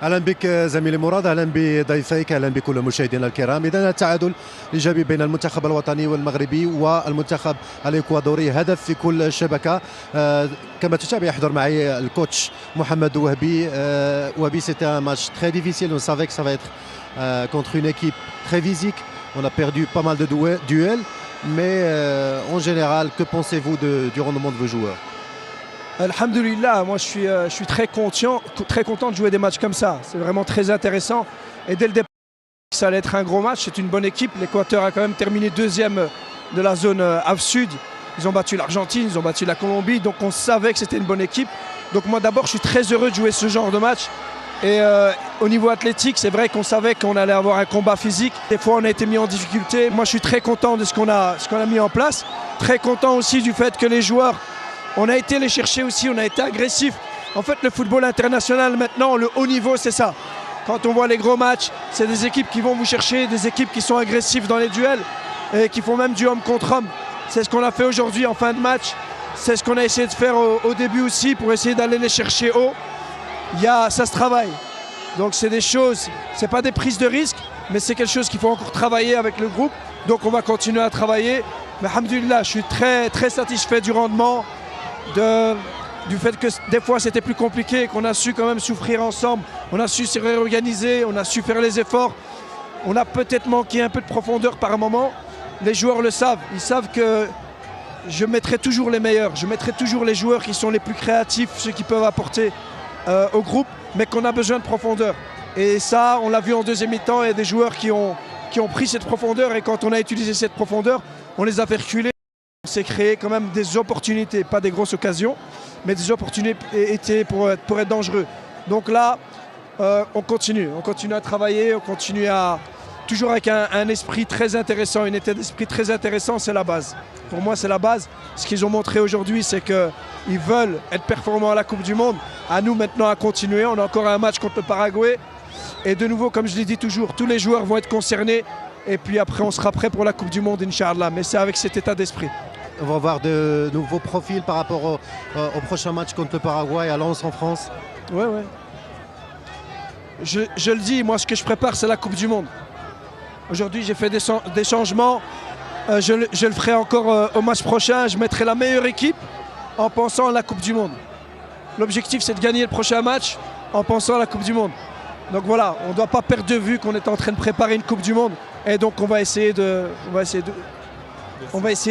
اهلا بك زميلي مراد، اهلا بضيفيك، اهلا بكل مشاهدينا الكرام. اذا التعادل ايجابي بين المنتخب الوطني والمغربي والمنتخب الاكوادوري، هدف في كل شبكه. كما تتابع يحضر معي الكوتش محمد وهبي. وهبي c'était un match très difficile, on savait que ça va être contre une équipe très physique. On a perdu pas mal de duels, mais en général, que pensez-vous du rendement de vos joueurs? Alhamdulillah, moi je suis très content de jouer des matchs comme ça. C'est vraiment très intéressant. Et dès le départ, ça allait être un gros match. C'est une bonne équipe. L'Équateur a quand même terminé deuxième de la zone Av-Sud. Ils ont battu l'Argentine, ils ont battu la Colombie. Donc on savait que c'était une bonne équipe. Donc moi d'abord, je suis très heureux de jouer ce genre de match. Et au niveau athlétique, c'est vrai qu'on savait qu'on allait avoir un combat physique. Des fois, on a été mis en difficulté. Moi, je suis très content de ce qu'on a mis en place. Très content aussi du fait que les joueurs, on a été les chercher aussi, on a été agressif. En fait, le football international maintenant, le haut niveau, c'est ça. Quand on voit les gros matchs, c'est des équipes qui vont vous chercher, des équipes qui sont agressives dans les duels et qui font même du homme contre homme. C'est ce qu'on a fait aujourd'hui en fin de match. C'est ce qu'on a essayé de faire au début aussi pour essayer d'aller les chercher haut. Ça se travaille. Donc c'est des choses, c'est pas des prises de risque, mais c'est quelque chose qu'il faut encore travailler avec le groupe. Donc on va continuer à travailler. Mais alhamdoulilah, je suis très, très satisfait du rendement. Du fait que des fois c'était plus compliqué, qu'on a su quand même souffrir ensemble, on a su se réorganiser, on a su faire les efforts. On a peut-être manqué un peu de profondeur par moment. Les joueurs le savent, ils savent que je mettrai toujours les meilleurs, je mettrai toujours les joueurs qui sont les plus créatifs, ceux qui peuvent apporter au groupe, mais qu'on a besoin de profondeur. Et ça, on l'a vu en deuxième mi-temps, il y a des joueurs qui ont pris cette profondeur, et quand on a utilisé cette profondeur, on les a fait reculer. On s'est créé quand même des opportunités, pas des grosses occasions, mais des opportunités pour être dangereux. Donc là, on continue à travailler, on continue à toujours avec un esprit très intéressant, un état d'esprit très intéressant, c'est la base. Pour moi, c'est la base. Ce qu'ils ont montré aujourd'hui, c'est qu'ils veulent être performants à la Coupe du Monde. À nous maintenant à continuer. On a encore un match contre le Paraguay. Et de nouveau, comme je l'ai dit toujours, tous les joueurs vont être concernés. Et puis après, on sera prêt pour la Coupe du Monde, Inch'Allah. Mais c'est avec cet état d'esprit. On va voir de nouveaux profils par rapport au prochain match contre le Paraguay à Lens en France. Ouais. Je le dis, moi, ce que je prépare, c'est la Coupe du Monde. Aujourd'hui, j'ai fait des changements. Je le ferai encore au match prochain. Je mettrai la meilleure équipe en pensant à la Coupe du Monde. L'objectif, c'est de gagner le prochain match en pensant à la Coupe du Monde. Donc voilà, on ne doit pas perdre de vue qu'on est en train de préparer une Coupe du Monde. Et donc on va essayer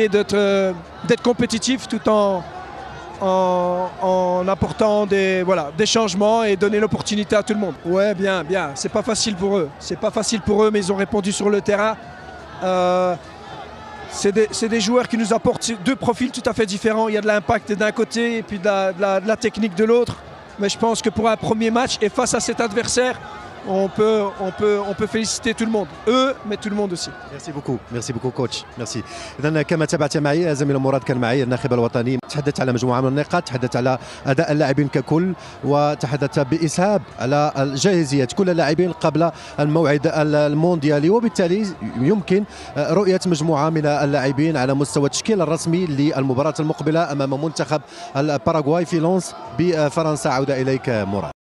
d'être compétitif tout en apportant des changements et donner l'opportunité à tout le monde. Ouais, bien. C'est pas facile pour eux. C'est pas facile pour eux, mais ils ont répondu sur le terrain. C'est des joueurs qui nous apportent deux profils tout à fait différents. Il y a de l'impact d'un côté et puis de la technique de l'autre. Mais je pense que pour un premier match et face à cet adversaire, on peut féliciter tout le monde, eux mais tout le monde aussi. Merci beaucoup كوتش. ميرسي. اذا كما تابعت معي زميل مراد، كان معي الناخب الوطني، تحدث على مجموعه من النقاط، تحدث على اداء اللاعبين ككل، وتحدث باسهاب على الجاهزيه كل اللاعبين قبل الموعد المونديالي، وبالتالي يمكن رؤيه مجموعه من اللاعبين على مستوى التشكيل الرسمي للمباراه المقبله امام منتخب الباراغواي في لونس بفرنسا. عوده اليك مراد.